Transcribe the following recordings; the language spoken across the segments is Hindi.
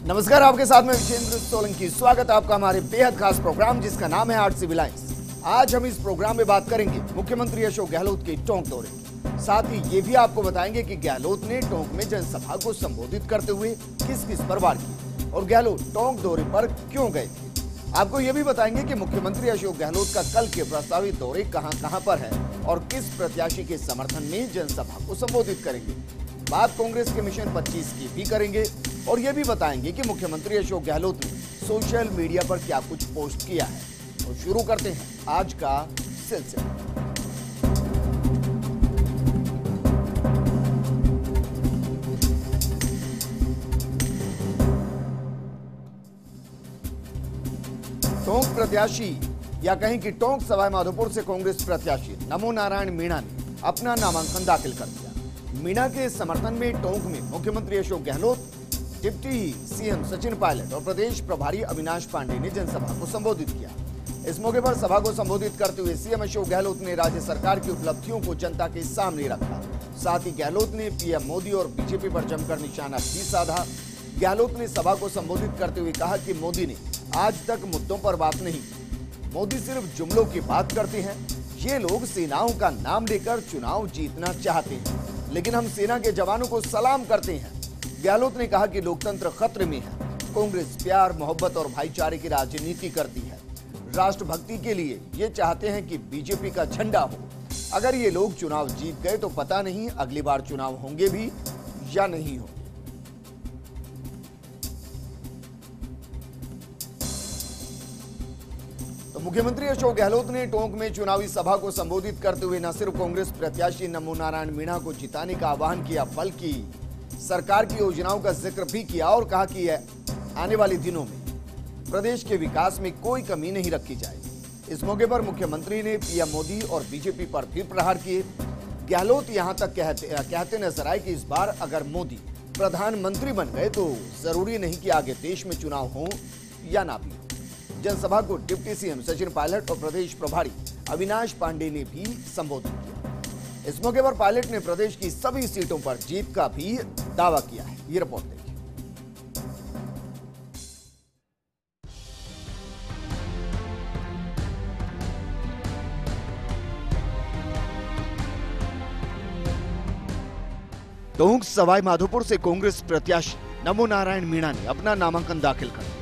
नमस्कार, आपके साथ में विजेंद्र सोलंकी। स्वागत है आपका हमारे बेहद खास प्रोग्राम जिसका नाम है आर्ट सिविल लाइन्स। आज हम इस प्रोग्राम में बात करेंगे मुख्यमंत्री अशोक गहलोत के टोंक दौरे की। साथ ही ये भी आपको बताएंगे कि गहलोत ने टोंक में जनसभा को संबोधित करते हुए किस किस पर वार की और गहलोत टोंक दौरे पर क्यों गए थे। आपको ये भी बताएंगे कि मुख्यमंत्री अशोक गहलोत का कल के प्रस्तावित दौरे कहां पर है और किस प्रत्याशी के समर्थन में जनसभा को संबोधित करेंगे। बात कांग्रेस के मिशन 25 की भी करेंगे और ये भी बताएंगे कि मुख्यमंत्री अशोक गहलोत ने सोशल मीडिया पर क्या कुछ पोस्ट किया है। तो शुरू करते हैं आज का सिलसिला। टोंक प्रत्याशी या कहें कि टोंक सवाई माधोपुर से कांग्रेस प्रत्याशी नमो नारायण मीणा ने अपना नामांकन दाखिल कर दिया। मीणा के समर्थन में टोंक में मुख्यमंत्री अशोक गहलोत, डिप्टी सीएम सचिन पायलट और प्रदेश प्रभारी अविनाश पांडे ने जनसभा को संबोधित किया। इस मौके पर सभा को संबोधित करते हुए सीएम अशोक गहलोत ने राज्य सरकार की उपलब्धियों को जनता के सामने रखा। साथ ही गहलोत ने पीएम मोदी और बीजेपी पर जमकर निशाना भी साधा। गहलोत ने सभा को संबोधित करते हुए कहा कि मोदी ने आज तक मुद्दों पर बात नहीं की। मोदी सिर्फ जुमलों की बात करते हैं। ये लोग सेनाओं का नाम लेकर चुनाव जीतना चाहते हैं, लेकिन हम सेना के जवानों को सलाम करते हैं। गहलोत ने कहा कि लोकतंत्र खतरे में है। कांग्रेस प्यार, मोहब्बत और भाईचारे की राजनीति करती है। राष्ट्रभक्ति के लिए ये चाहते हैं कि बीजेपी का झंडा हो। अगर ये लोग चुनाव जीत गए तो पता नहीं अगली बार चुनाव होंगे भी या नहीं होंगे। तो मुख्यमंत्री अशोक गहलोत ने टोंक में चुनावी सभा को संबोधित करते हुए न सिर्फ कांग्रेस प्रत्याशी नमो नारायण मीणा को जिताने का आह्वान किया, बल्कि सरकार की योजनाओं का जिक्र भी किया और कहा कि आने वाले दिनों में प्रदेश के विकास में कोई कमी नहीं रखी जाएगी। इस मौके पर मुख्यमंत्री ने पीएम मोदी और बीजेपी पर भी प्रहार किए। गहलोत यहां तक कहते नजर आए कि इस बार अगर मोदी प्रधानमंत्री बन गए तो जरूरी नहीं कि आगे देश में चुनाव हो या ना भी। जनसभा को डिप्टी सीएम सचिन पायलट और प्रदेश प्रभारी अविनाश पांडे ने भी संबोधित किया। इस मौके पर पायलट ने प्रदेश की सभी सीटों पर जीत का भी दावा किया है। ये रिपोर्ट देखिए। टोंक सवाई माधोपुर से कांग्रेस प्रत्याशी नमो नारायण मीणा ने अपना नामांकन दाखिल कर दिया।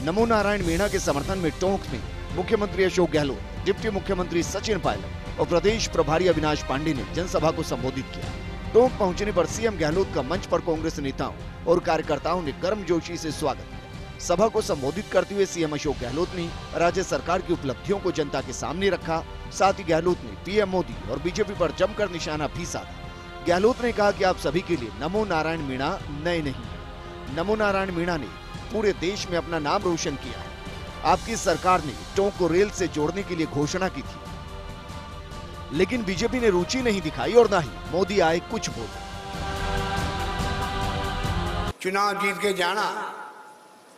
नमो नारायण मीणा के समर्थन में टोंक में मुख्यमंत्री अशोक गहलोत, डिप्टी मुख्यमंत्री सचिन पायलट और प्रदेश प्रभारी अविनाश पांडे ने जनसभा को संबोधित किया। टोंक पहुंचने पर सीएम गहलोत का मंच पर कांग्रेस नेताओं और कार्यकर्ताओं ने गर्मजोशी से स्वागत किया। सभा को संबोधित करते हुए सीएम अशोक गहलोत ने राज्य सरकार की उपलब्धियों को जनता के सामने रखा। साथ ही गहलोत ने पीएम मोदी और बीजेपी पर जमकर निशाना भी साधा। गहलोत ने कहा कि आप सभी के लिए नमो नारायण मीणा नए नहीं है। नमो नारायण मीणा ने पूरे देश में अपना नाम रोशन किया है। आपकी सरकार ने टोंक को रेल से जोड़ने के लिए घोषणा की थी, लेकिन बीजेपी ने रुचि नहीं दिखाई और ना ही मोदी आए कुछ बोले। चुनाव जीत के जाना,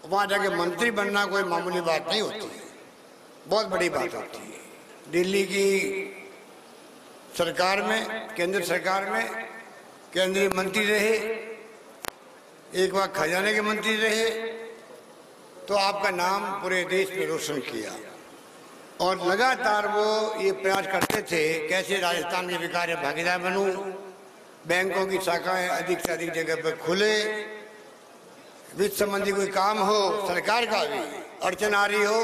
वहां जाके मंत्री बनना कोई मामूली बात नहीं होती है, बहुत बड़ी बात होती है। दिल्ली की सरकार में, केंद्र सरकार में केंद्रीय मंत्री रहे, एक बार खजाने के मंत्री रहे, तो आपका नाम पूरे देश में रोशन किया। और लगातार वो ये प्रयास करते थे कैसे राजस्थान में विकास में भागीदार बनूं, बैंकों की शाखाएं अधिक से अधिक जगह पर खुले, वित्त संबंधी कोई काम हो, सरकार का भी अड़चन आ रही हो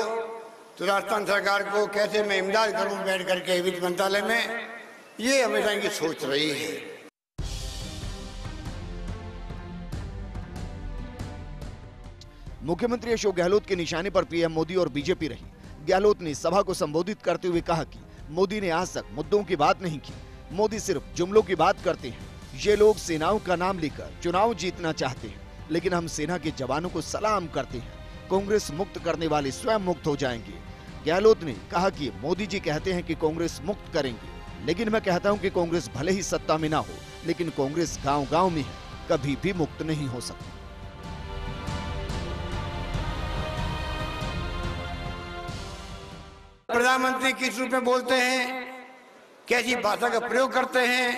तो राजस्थान सरकार को कैसे मैं इमदाद करूं बैठ करके वित्त मंत्रालय में, ये हमेशा इनकी सोच रही है। मुख्यमंत्री अशोक गहलोत के निशाने पर पीएम मोदी और बीजेपी रही। गहलोत ने सभा को संबोधित करते हुए कहा कि मोदी ने आज तक मुद्दों की बात नहीं की। मोदी सिर्फ जुमलों की बात करते हैं। ये लोग सेनाओं का नाम लेकर चुनाव जीतना चाहते हैं, लेकिन हम सेना के जवानों को सलाम करते हैं। कांग्रेस मुक्त करने वाले स्वयं मुक्त हो जाएंगे। गहलोत ने कहा कि मोदी जी कहते हैं कि कांग्रेस मुक्त करेंगे, लेकिन मैं कहता हूं कि कांग्रेस भले ही सत्ता में ना हो, लेकिन कांग्रेस गांव-गांव में है, कभी भी मुक्त नहीं हो सकती। प्रधानमंत्री किस रूप में बोलते हैं, कैसी भाषा का प्रयोग करते हैं,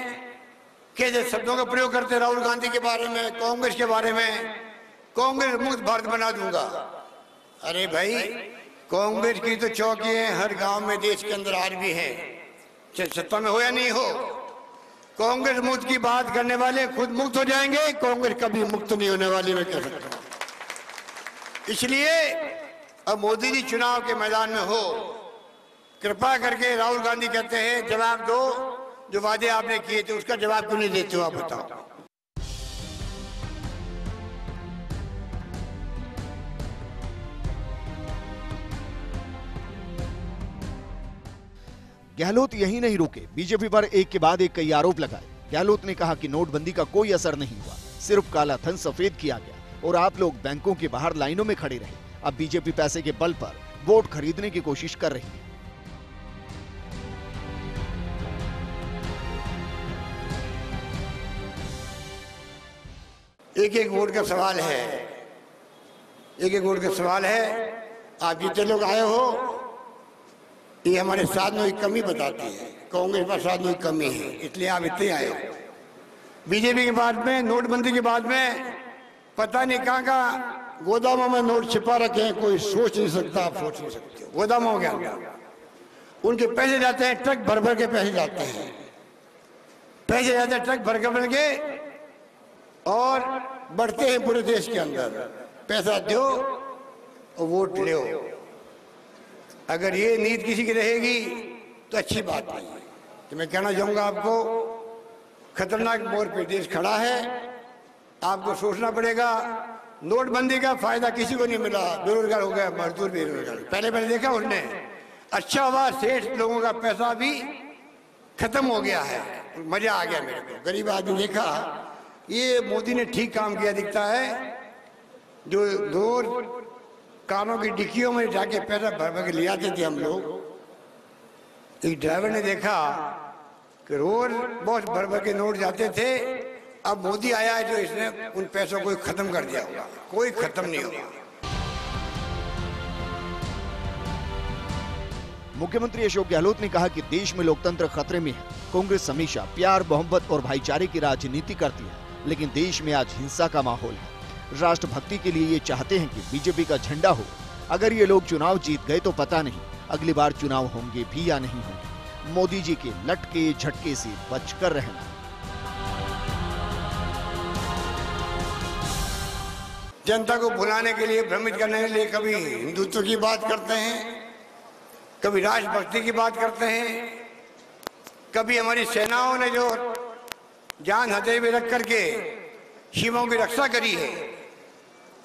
कैसे शब्दों का प्रयोग करते हैं, राहुल गांधी के बारे में, कांग्रेस के बारे में, कांग्रेस मुक्त भारत बना दूंगा। अरे भाई, कांग्रेस की तो चौकी है हर गांव में, देश के अंदर आज भी है, चाहे सत्ता में हो या नहीं हो। कांग्रेस मुक्त की बात करने वाले खुद मुक्त हो जाएंगे, कांग्रेस कभी मुक्त नहीं होने वाली, मैं कह सकता हूं। इसलिए अब मोदी जी चुनाव के मैदान में हो, कृपा करके राहुल गांधी कहते हैं जवाब दो, जो वादे आपने किए थे उसका जवाब क्यों नहीं देते हो, आप बताओ। गहलोत यही नहीं रुके, बीजेपी पर एक के बाद एक कई आरोप लगाए। गहलोत ने कहा कि नोटबंदी का कोई असर नहीं हुआ, सिर्फ काला धन सफेद किया गया और आप लोग बैंकों के बाहर लाइनों में खड़े रहे। अब बीजेपी पैसे के बल पर वोट खरीदने की कोशिश कर रही है। एक एक वोट का सवाल है, एक एक वोट का सवाल है। आप जितने लोग आए हो, ये हमारे साधनों की कमी बताती है, कांग्रेस पर साधनों की कमी है, इसलिए आप इतने आए हो। बीजेपी के बाद में, नोटबंदी के बाद में पता नहीं कहाँ का गोदामों में नोट छिपा रखे हैं, कोई सोच नहीं सकता, आप सोच नहीं सकते हो। गोदामों के अंदर उनके पैसे जाते हैं, ट्रक भर भर के पैसे जाते हैं, पैसे जाते हैं ट्रक भर भर के, और बढ़ते हैं पूरे देश के अंदर। पैसा दो और वोट लो। अगर ये नीति किसी की रहेगी तो अच्छी बात नहीं है। तो मैं कहना चाहूंगा आपको, खतरनाक मोड़ पे देश खड़ा है, आपको सोचना पड़ेगा। नोटबंदी का फायदा किसी को नहीं मिला, बेरोजगार हो गया, मजदूर बेरोजगार। पहले देखा उसने, अच्छा हुआ सेठ लोगों का पैसा भी खत्म हो गया है, मजा आ गया मेरे को। गरीब आदमी देखा, ये मोदी ने ठीक काम किया दिखता है। जो दो कानों की डिक्कियों में जाके पैसा भर भर के ले आते थे हम लोग, एक ड्राइवर ने देखा कि रोज बहुत भर भर के नोट जाते थे। अब मोदी आया है जो इसने उन पैसों को खत्म कर दिया होगा, कोई खत्म नहीं होगा। मुख्यमंत्री अशोक गहलोत ने कहा कि देश में लोकतंत्र खतरे में है। कांग्रेस हमेशा प्यार, मोहब्बत और भाईचारे की राजनीति करती है, लेकिन देश में आज हिंसा का माहौल है। राष्ट्रभक्ति के लिए ये चाहते हैं कि बीजेपी का झंडा हो। अगर ये लोग चुनाव जीत गए तो पता नहीं अगली बार चुनाव होंगे भी या नहीं होंगे। मोदी जी के लटके झटके से बचकर रहना। जनता को भुलाने के लिए, भ्रमित करने के लिए कभी हिंदुत्व की बात करते हैं, कभी राष्ट्रभक्ति की बात करते हैं, कभी हमारी सेनाओं ने जो जान हथेली में रख करके सीमाओं की रक्षा करी है,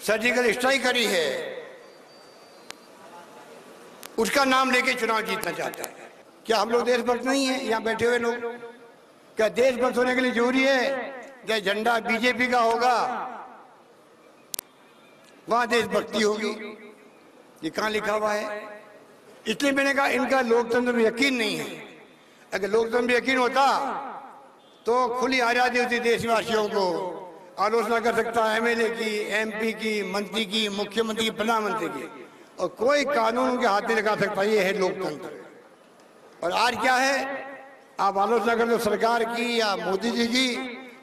सर्जिकल स्ट्राइक करी है, उसका नाम लेके चुनाव जीतना चाहता है। क्या हम लोग देशभक्त नहीं है यहाँ बैठे हुए लोग? क्या देशभक्त होने के लिए जरूरी है जब झंडा बीजेपी का होगा वहां देशभक्ति होगी? ये कहां लिखा हुआ है? इसलिए मैंने कहा इनका लोकतंत्र में यकीन नहीं है। अगर लोकतंत्र में यकीन होता तो खुली आजादी होती देशवासियों को। आलोचना कर सकता है एमएलए की, एमपी की, मंत्री की, मुख्यमंत्री की, प्रधानमंत्री की, और कोई कानून उनके हाथ में लगा सकता है। ये है लोकतंत्र। और आज क्या है, आप आलोचना कर लो सरकार की या मोदी जी की,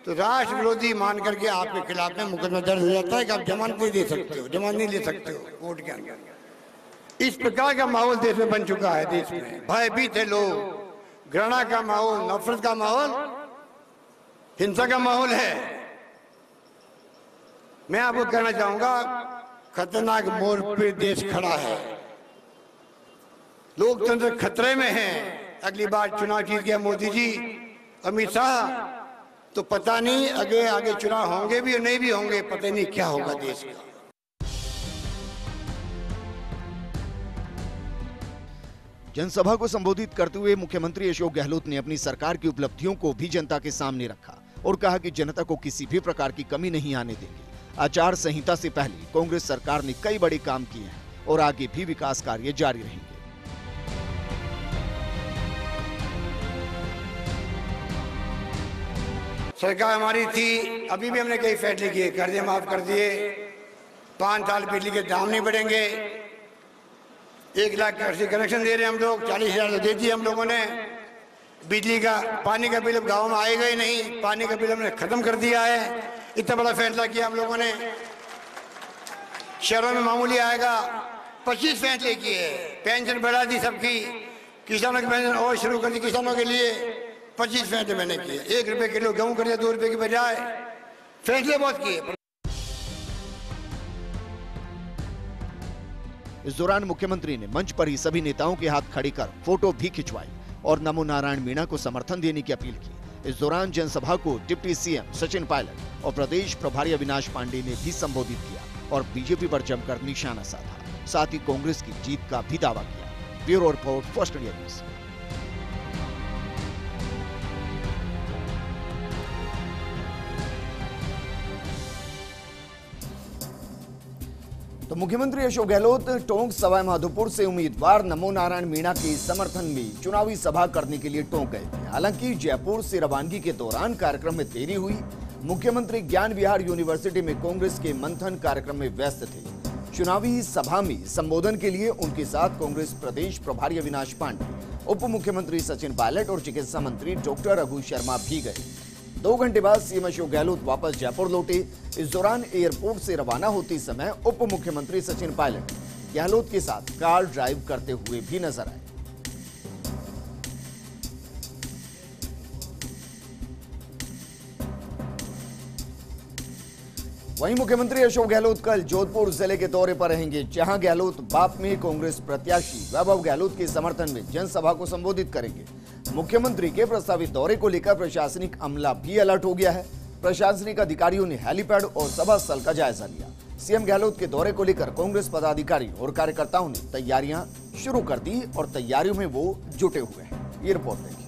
तो राष्ट्र विरोधी मान करके आपके खिलाफ में मुकदमा दर्ज हो जाता है कि आप जमानत नहीं दे सकते हो, जमानत नहीं ले सकते हो कोर्ट के अंदर। इस प्रकार का माहौल देश में बन चुका है। देश में भयभीत है लोग, घृणा का माहौल, नफरत का माहौल, हिंसा का माहौल है। मैं आपको कहना चाहूंगा, खतरनाक मोड़ पे देश खड़ा है, लोकतंत्र खतरे में है। अगली बार चुनाव जीत गया मोदी जी, अमित शाह, तो पता नहीं आगे चुनाव होंगे भी और नहीं भी होंगे, पता नहीं क्या होगा देश का। जनसभा को संबोधित करते हुए मुख्यमंत्री अशोक गहलोत ने अपनी सरकार की उपलब्धियों को भी जनता के सामने रखा और कहा कि जनता को किसी भी प्रकार की कमी नहीं आने देंगे। आचार संहिता से पहले कांग्रेस सरकार ने कई बड़े काम किए हैं और आगे भी विकास कार्य जारी रहेंगे। सरकार हमारी थी, अभी भी हमने कई फैसले किए, कर्जे माफ कर दिए, 5 साल बिजली के दाम नहीं बढ़ेंगे, 1 लाख कृषि कनेक्शन दे रहे हैं हम लोग, 40,000 दे दिए हम लोगों ने। बिजली का, पानी का बिल अब गाँव में आएगा ही नहीं, पानी का बिल हमने खत्म कर दिया है। इतना बड़ा फैसला किया हम लोगों ने। शहरों में मामूली आएगा। 25 फैसले किए, पेंशन बढ़ा दी सबकी, किसानों की पेंशन और शुरू कर दी किसानों के लिए। 25 फैसले मैंने किए। 1 रुपए किलो गेहूं कर दिया 2 रुपए की बजाय। फैसले बहुत किए। इस दौरान मुख्यमंत्री ने मंच पर ही सभी नेताओं के हाथ खड़े कर फोटो भी खिंचवाई और नमो नारायण मीणा को समर्थन देने की अपील की। इस दौरान जनसभा को डिप्टी सीएम सचिन पायलट और प्रदेश प्रभारी अविनाश पांडे ने भी संबोधित किया और बीजेपी पर जमकर निशाना साधा। साथ ही कांग्रेस की जीत का भी दावा किया। Bureau report, first India news. तो मुख्यमंत्री अशोक गहलोत टोंक सवाई माधोपुर से उम्मीदवार नमो नारायण मीणा के समर्थन में चुनावी सभा करने के लिए टोंक गए थे। हालांकि जयपुर से रवानगी के दौरान कार्यक्रम में देरी हुई। मुख्यमंत्री ज्ञान विहार यूनिवर्सिटी में कांग्रेस के मंथन कार्यक्रम में व्यस्त थे। चुनावी सभा में संबोधन के लिए उनके साथ कांग्रेस प्रदेश प्रभारी अविनाश पांडे, उप मुख्यमंत्री सचिन पायलट और चिकित्सा मंत्री डॉक्टर रघु शर्मा भी गए। 2 घंटे बाद सीएम अशोक गहलोत वापस जयपुर लौटे। इस दौरान एयरपोर्ट से रवाना होते समय उप मुख्यमंत्री सचिन पायलट गहलोत के साथ कार ड्राइव करते हुए भी नजर आए। वहीं मुख्यमंत्री अशोक गहलोत कल जोधपुर जिले के दौरे पर रहेंगे, जहां गहलोत बाप में कांग्रेस प्रत्याशी वैभव गहलोत के समर्थन में जनसभा को संबोधित करेंगे। मुख्यमंत्री के प्रस्तावित दौरे को लेकर प्रशासनिक अमला भी अलर्ट हो गया है। प्रशासनिक अधिकारियों ने हेलीपैड और सभा स्थल का जायजा लिया। सीएम गहलोत के दौरे को लेकर कांग्रेस पदाधिकारी और कार्यकर्ताओं ने तैयारियां शुरू कर दी और तैयारियों में वो जुटे हुए हैं। ये रिपोर्ट देखिए।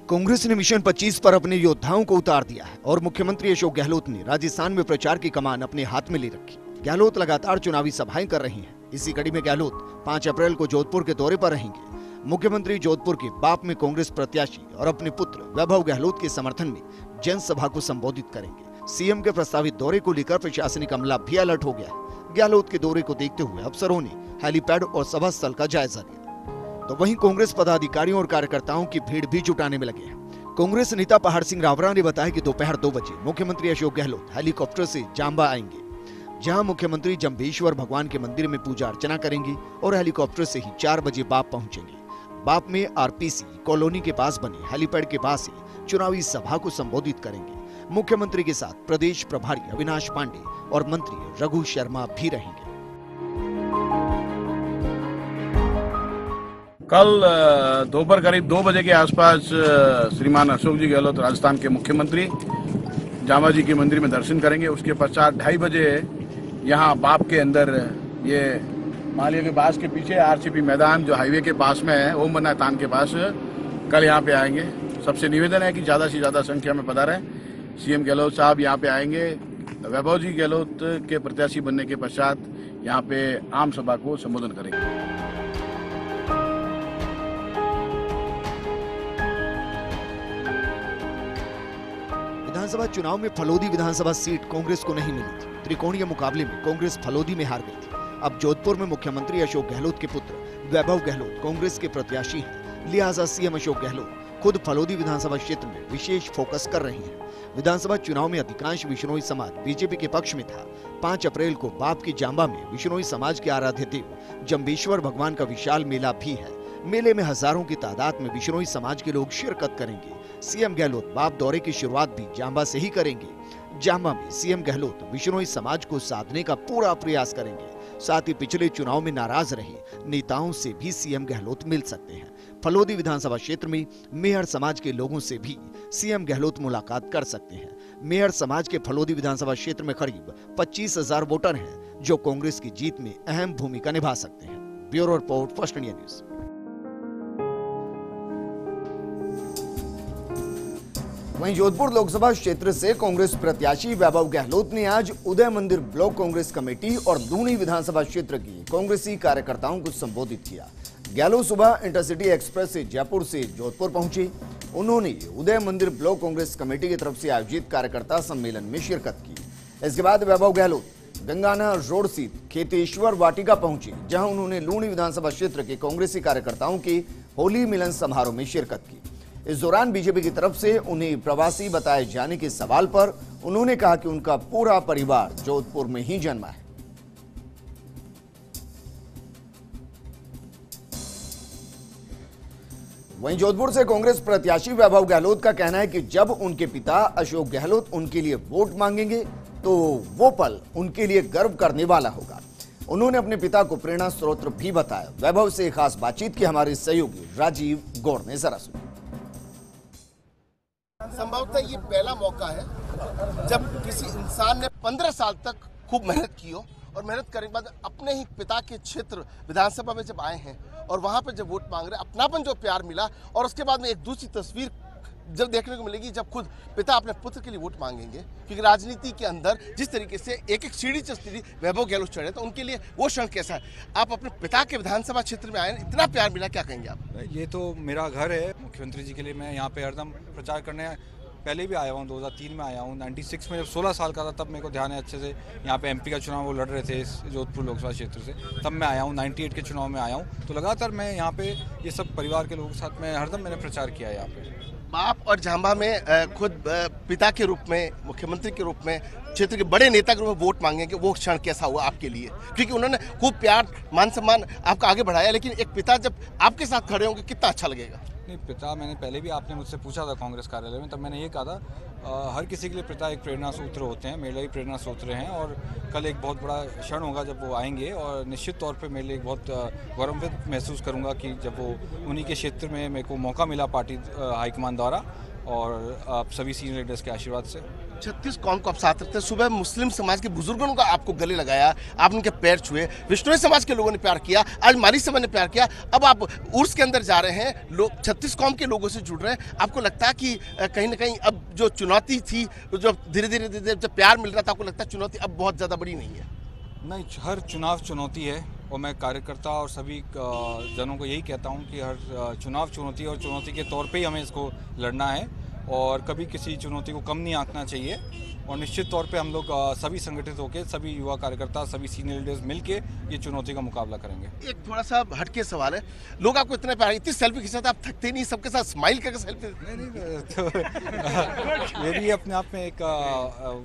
कांग्रेस ने मिशन 25 पर अपने योद्धाओं को उतार दिया है और मुख्यमंत्री अशोक गहलोत ने राजस्थान में प्रचार की कमान अपने हाथ में ले रखी। गहलोत लगातार चुनावी सभाएं कर रही हैं। इसी कड़ी में गहलोत 5 अप्रैल को जोधपुर के दौरे पर रहेंगे। मुख्यमंत्री जोधपुर के बाप में कांग्रेस प्रत्याशी और अपने पुत्र वैभव गहलोत के समर्थन में जनसभा को संबोधित करेंगे। सीएम के प्रस्तावित दौरे को लेकर प्रशासनिक अमला भी अलर्ट हो गया है। गहलोत के दौरे को देखते हुए अफसरों ने हेलीपैड और सभा स्थल का जायजा लिया। तो वहीं कांग्रेस पदाधिकारियों और कार्यकर्ताओं की भीड़ भी जुटाने में लगे हैं। कांग्रेस नेता पहाड़ सिंह रावरा ने बताया कि दोपहर 2 बजे मुख्यमंत्री अशोक गहलोत हेलीकॉप्टर से जांबा आएंगे, जहां मुख्यमंत्री जम्बेश्वर भगवान के मंदिर में पूजा अर्चना करेंगे और हेलीकॉप्टर से ही 4 बजे बाप पहुंचेंगे। बाप में आरपीसी कॉलोनी के पास बने हेलीपैड के पास ही चुनावी सभा को संबोधित करेंगे। मुख्यमंत्री के साथ प्रदेश प्रभारी अविनाश पांडे और मंत्री रघु शर्मा भी रहेंगे। कल दोपहर करीब 2 बजे के आसपास श्रीमान अशोक जी गहलोत राजस्थान के मुख्यमंत्री जामा जी के मंदिर में दर्शन करेंगे। उसके पश्चात 2:30 बजे यहाँ बाप के अंदर, ये मालिया के पास के पीछे आरसीपी मैदान जो हाईवे के पास में है, ओम बन्ना तान के पास, कल यहाँ पे आएंगे। सबसे निवेदन है कि ज़्यादा से ज़्यादा संख्या में पधारें। सीएम गहलोत साहब यहाँ पे आएंगे। वैभव जी गहलोत के प्रत्याशी बनने के पश्चात यहाँ पे आम सभा को संबोधन करेंगे। विधानसभा चुनाव में फलोदी विधानसभा सीट कांग्रेस को नहीं मिली थी। त्रिकोणीय मुकाबले में कांग्रेस फलोदी में हार गई थी। अब जोधपुर में मुख्यमंत्री अशोक गहलोत के पुत्र वैभव गहलोत कांग्रेस के प्रत्याशी हैं, लिहाजा सीएम अशोक गहलोत खुद फलोदी विधानसभा क्षेत्र में विशेष फोकस कर रहे हैं। विधानसभा चुनाव में अधिकांश विश्नोई समाज बीजेपी के पक्ष में था। 5 अप्रैल को बाप की जांबा में विश्नोई समाज के आराध्य देव जम्बेश्वर भगवान का विशाल मेला भी है। मेले में हजारों की तादाद में विश्नोई समाज के लोग शिरकत करेंगे। सीएम गहलोत बाप दौरे की शुरुआत भी जांबा से ही करेंगे। जांबा में सीएम गहलोत विश्नोई समाज को साधने का पूरा प्रयास करेंगे। साथ ही पिछले चुनाव में नाराज रहे नेताओं से भी सीएम गहलोत मिल सकते हैं। फलोदी विधानसभा क्षेत्र में मेहर समाज के लोगों से भी सीएम गहलोत मुलाकात कर सकते हैं। मेहर समाज के फलोदी विधानसभा क्षेत्र में करीब 25,000 वोटर हैं, जो कांग्रेस की जीत में अहम भूमिका निभा सकते हैं। Bureau report, first India news. वहीं जोधपुर लोकसभा क्षेत्र से कांग्रेस प्रत्याशी वैभव गहलोत ने आज उदय मंदिर ब्लॉक कांग्रेस कमेटी और लूनी विधानसभा क्षेत्र की कांग्रेसी कार्यकर्ताओं को संबोधित किया। गहलोत सुबह इंटरसिटी एक्सप्रेस से जयपुर से जोधपुर पहुंचे। उन्होंने उदय मंदिर ब्लॉक कांग्रेस कमेटी की तरफ से आयोजित कार्यकर्ता सम्मेलन में शिरकत की। इसके बाद वैभव गहलोत गंगाना रोड स्थित खेतेश्वर वाटिका पहुंची, जहां उन्होंने लूणी विधानसभा क्षेत्र के कांग्रेसी कार्यकर्ताओं की होली मिलन समारोह में शिरकत की। इस दौरान बीजेपी की तरफ से उन्हें प्रवासी बताए जाने के सवाल पर उन्होंने कहा कि उनका पूरा परिवार जोधपुर में ही जन्मा है। वहीं जोधपुर से कांग्रेस प्रत्याशी वैभव गहलोत का कहना है कि जब उनके पिता अशोक गहलोत उनके लिए वोट मांगेंगे तो वो पल उनके लिए गर्व करने वाला होगा। उन्होंने अपने पिता को प्रेरणा स्रोत भी बताया। वैभव से खास बातचीत की हमारे सहयोगी राजीव गौड़ ने, जरा सुनिए। संभवतः ये पहला मौका है जब किसी इंसान ने 15 साल तक खूब मेहनत की हो और मेहनत करने के बाद अपने ही पिता के क्षेत्र विधानसभा में जब आए हैं और वहां पर जब वोट मांग रहे, अपनापन जो प्यार मिला और उसके बाद में एक दूसरी तस्वीर जब देखने को मिलेगी जब खुद पिता अपने पुत्र के लिए वोट मांगेंगे। क्योंकि राजनीति के अंदर जिस तरीके से एक एक सीढ़ी से सीढ़ी वैभव गहलोत चढ़े, तो उनके लिए वो क्षण कैसा है? आप अपने पिता के विधानसभा क्षेत्र में आए, इतना प्यार मिला, क्या कहेंगे आप? ये तो मेरा घर है। मुख्यमंत्री जी के लिए मैं यहाँ पे हरदम प्रचार करने पहले भी आया हूँ, 2003 में आया हूँ। 96 में जब 16 साल का था तब मेरे को ध्यान है अच्छे से, यहाँ पे एमपी का चुनाव वो लड़ रहे थे इस जोधपुर लोकसभा क्षेत्र से, तब मैं आया हूँ। 98 के चुनाव में आया हूँ, तो लगातार मैं यहाँ पे ये सब परिवार के लोगों के साथ में हरदम मैंने प्रचार किया है यहाँ पे। बाप और झांबा में खुद पिता के रूप में, मुख्यमंत्री के रूप में, क्षेत्र के बड़े नेता के रूप में वोट मांगेंगे, वो क्षण कैसा हुआ आपके लिए? क्योंकि उन्होंने खूब प्यार मान सम्मान आपका आगे बढ़ाया, लेकिन एक पिता जब आपके साथ खड़े होंगे कितना अच्छा लगेगा? नहीं, पिता मैंने पहले भी आपने मुझसे पूछा था कांग्रेस कार्यालय में, तब मैंने ये कहा था हर किसी के लिए पिता एक प्रेरणा सूत्र होते हैं। मेरे लिए प्रेरणा सूत्र हैं और कल एक बहुत बड़ा क्षण होगा जब वो आएंगे और निश्चित तौर पे मेरे लिए एक बहुत गौरवान्वित महसूस करूंगा कि जब वो उन्हीं के क्षेत्र में मेरे को मौका मिला पार्टी हाईकमान द्वारा और आप सभी सीनियर लीडर्स के आशीर्वाद से। 36 कौम को आप साथ रखते हैं। सुबह मुस्लिम समाज के बुजुर्गों का आपको गले लगाया, आप उनके पैर छुए, विष्णुई समाज के लोगों ने प्यार किया, आज मारी समाज ने प्यार किया, अब आप उर्स के अंदर जा रहे हैं, लोग 36 कौम के लोगों से जुड़ रहे हैं। आपको लगता है कि कहीं ना कहीं अब जो चुनौती थी, जो धीरे धीरे जब प्यार मिल रहा था, आपको लगता है चुनौती अब बहुत ज़्यादा बड़ी नहीं है? नहीं, हर चुनाव चुनौती है और मैं कार्यकर्ता और सभी जनों को यही कहता हूं कि हर चुनाव चुनौती है और चुनौती के तौर पे ही हमें इसको लड़ना है और कभी किसी चुनौती को कम नहीं आंकना चाहिए। और निश्चित तौर पे हम लोग सभी संगठित होकर, सभी युवा कार्यकर्ता, सभी सीनियर लीडर्स मिलके ये चुनौती का मुकाबला करेंगे। एक थोड़ा सा हटके सवाल है, लोग आपको इतने प्यार, इतनी सेल्फी खींचते आप थकते नहीं, सबके साथ स्माइल करके सेल्फी? नहीं तो ये भी अपने आप में एक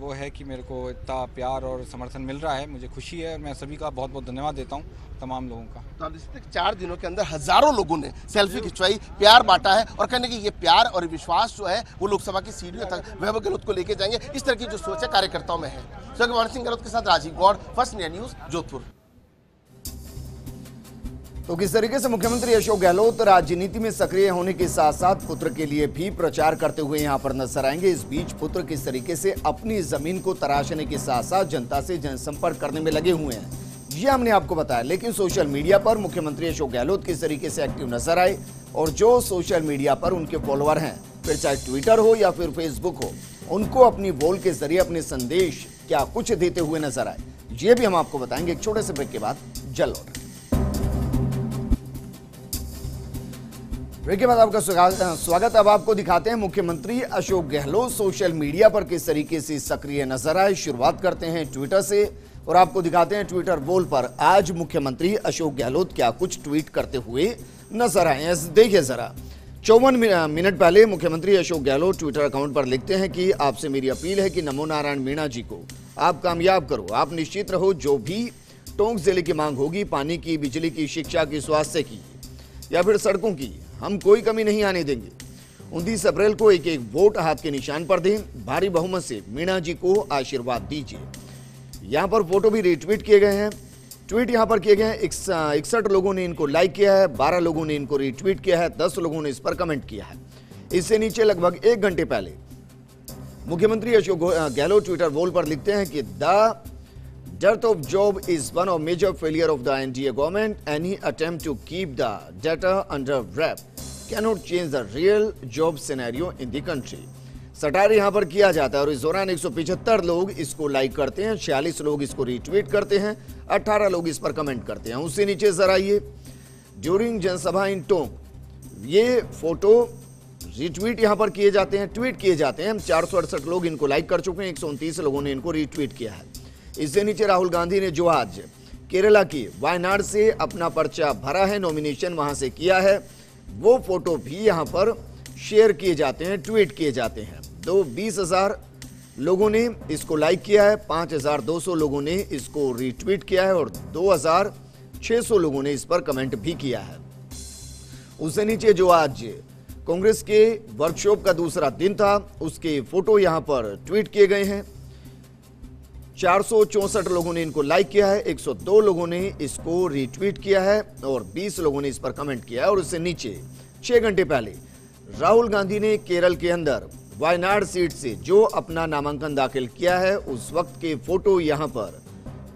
वो है कि मेरे को इतना प्यार और समर्थन मिल रहा है, मुझे खुशी है और मैं सभी का बहुत बहुत धन्यवाद देता हूँ, तमाम लोगों का। तो आप देखते 4 दिनों के अंदर हजारों लोगों ने सेल्फी खिंचवाई, प्यार बांटा है और कहने की ये प्यार और विश्वास जो है वो लोकसभा की सीढ़ियों तक वैभव गहलोत को लेके जाएंगे। इस तरह की जो सोच है कार्यकर्ताओं में है। मान सिंह गहलोत के साथ Rajiv Gaur, first India news, Jodhpur. तो किस तरीके से मुख्यमंत्री अशोक गहलोत राजनीति में सक्रिय होने के साथ साथ पुत्र के लिए भी प्रचार करते हुए यहां पर नजर आएंगे। इस बीच पुत्र किस तरीके से अपनी जमीन को तराशने के साथ साथ जनता से जनसंपर्क करने में लगे हुए हैं, ये हमने आपको बताया। लेकिन सोशल मीडिया पर मुख्यमंत्री अशोक गहलोत किस तरीके से एक्टिव नजर आए और जो सोशल मीडिया पर उनके फॉलोअर हैं, फिर चाहे ट्विटर हो या फिर फेसबुक हो, उनको अपनी बोल के जरिए अपने संदेश क्या कुछ देते हुए नजर आए, ये भी हम आपको बताएंगे एक छोटे से ब्रेक के बाद। जल्द लौट ब्रेक के बाद आपका स्वागत। अब आपको दिखाते हैं मुख्यमंत्री अशोक गहलोत सोशल मीडिया पर किस तरीके से सक्रिय नजर आए। शुरुआत करते हैं ट्विटर से और आपको दिखाते हैं ट्विटर वॉल पर आज मुख्यमंत्री अशोक गहलोत क्या कुछ ट्वीट करते हुए नजर आए। देखिए जरा, 54 मिनट पहले मुख्यमंत्री अशोक गहलोत ट्विटर अकाउंट पर लिखते हैं कि आपसे मेरी अपील है कि नमो नारायण मीणा जी को आप कामयाब करो। आप निश्चित रहो, जो भी टोंक जिले की मांग होगी, पानी की, बिजली की, शिक्षा की, स्वास्थ्य की या फिर सड़कों की, हम कोई कमी नहीं आने देंगे। 29 अप्रैल को एक एक वोट हाथ के निशान पर दें, भारी बहुमत से मीणा जी को आशीर्वाद दीजिए। यहाँ पर फोटो भी रिट्वीट किए गए हैं, ट्वीट यहाँ पर किए गए हैं। 61 लोगों ने इनको लाइक किया है, 12 लोगों ने इनको रिट्वीट किया है, 10 लोगों ने इस पर कमेंट किया है। इससे नीचे लगभग 1 घंटे पहले मुख्यमंत्री अशोक गहलोत ट्विटर वॉल पर लिखते हैं कि the dearth of job is one of major failure of the NDA government. Any attempt to keep the data under wrap cannot change the real job scenario in the country. Satire यहाँ पर किया जाता है और इस दौरान 175 लोग इसको लाइक करते हैं, 46 लोग इसको रिट्वीट करते हैं, 18 लोग इस पर कमेंट करते हैं। उससे नीचे जरा ये ड्यूरिंग जनसभा इन टोंक, ये फोटो रिट्वीट यहाँ पर किए जाते हैं, ट्वीट किए जाते हैं। 468 लोग इनको लाइक कर चुके हैं, 129 लोगों ने इनको रिट्वीट किया है। इससे नीचे राहुल गांधी ने जो आज केरला की वायनाड से अपना पर्चा भरा है, नॉमिनेशन वहां से किया है, वो फोटो भी यहां पर शेयर किए जाते हैं, ट्वीट किए जाते हैं। 20,000 लोगों ने इसको लाइक किया है, 5,200 लोगों ने इसको रीट्वीट किया है और 2,600 लोगों ने इस पर कमेंट भी किया है। उससे नीचे जो आज कांग्रेस के वर्कशॉप का दूसरा दिन था, उसके फोटो यहां पर ट्वीट किए गए हैं। 464 लोगों ने इनको लाइक किया है, 102 लोगों ने इसको रीट्वीट किया है और 20 लोगों ने इस पर कमेंट किया है। और उससे नीचे 6 घंटे पहले राहुल गांधी ने केरल के अंदर वायनाड सीट से जो अपना नामांकन दाखिल किया है, उस वक्त के फोटो यहां पर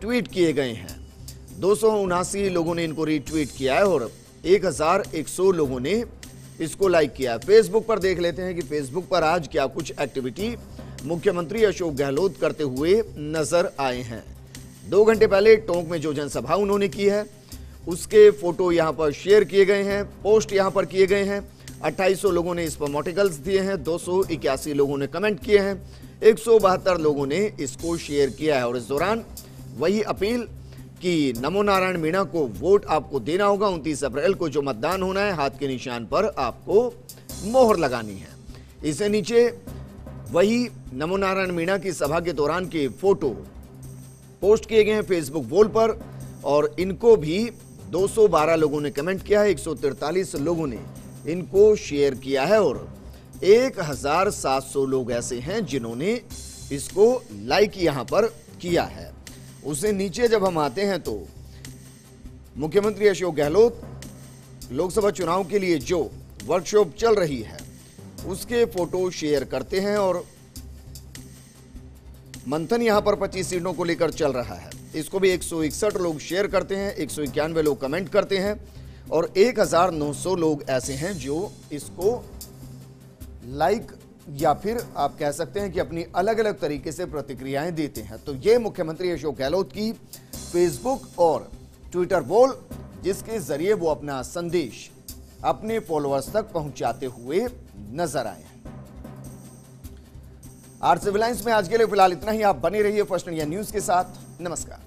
ट्वीट किए गए हैं। 279 लोगों ने इनको रीट्वीट किया है और 1,100 लोगों ने इसको लाइक किया है। फेसबुक पर देख लेते हैं कि फेसबुक पर आज क्या कुछ एक्टिविटी मुख्यमंत्री अशोक गहलोत करते हुए नजर आए हैं। 2 घंटे पहले टोंक में जो जनसभा उन्होंने की है, उसके फोटो यहां पर शेयर किए गए हैं, पोस्ट यहां पर किए गए हैं। 2800 लोगों ने इस पर मोटिकल्स दिए हैं, 281 लोगों ने कमेंट किए हैं, 172 लोगों ने इसको शेयर किया है। और इस दौरान वही अपील कि नमो नारायण मीणा को वोट आपको देना होगा, 29 अप्रैल को जो मतदान होना है, हाथ के निशान पर आपको मोहर लगानी है। इससे नीचे वही नमो नारायण मीणा की सभा के दौरान के फोटो पोस्ट किए गए हैं फेसबुक वॉल पर और इनको भी 212 लोगों ने कमेंट किया है, 143 लोगों ने इनको शेयर किया है और 1,700 लोग ऐसे हैं जिन्होंने इसको लाइक यहां पर किया है। उससे नीचे जब हम आते हैं तो मुख्यमंत्री अशोक गहलोत लोकसभा चुनाव के लिए जो वर्कशॉप चल रही है उसके फोटो शेयर करते हैं और मंथन यहां पर 25 सीटों को लेकर चल रहा है, इसको भी 161 लोग शेयर करते हैं, 191 लोग कमेंट करते हैं और 1,900 लोग ऐसे हैं जो इसको लाइक या फिर आप कह सकते हैं कि अपनी अलग अलग तरीके से प्रतिक्रियाएं देते हैं। तो ये मुख्यमंत्री अशोक गहलोत की फेसबुक और ट्विटर वॉल, जिसके जरिए वो अपना संदेश अपने फॉलोअर्स तक पहुंचाते हुए नजर आए हैं। आर सिविल लाइंस में आज के लिए फिलहाल इतना ही। आप बने रहिए फर्स्ट इंडिया न्यूज के साथ। नमस्कार।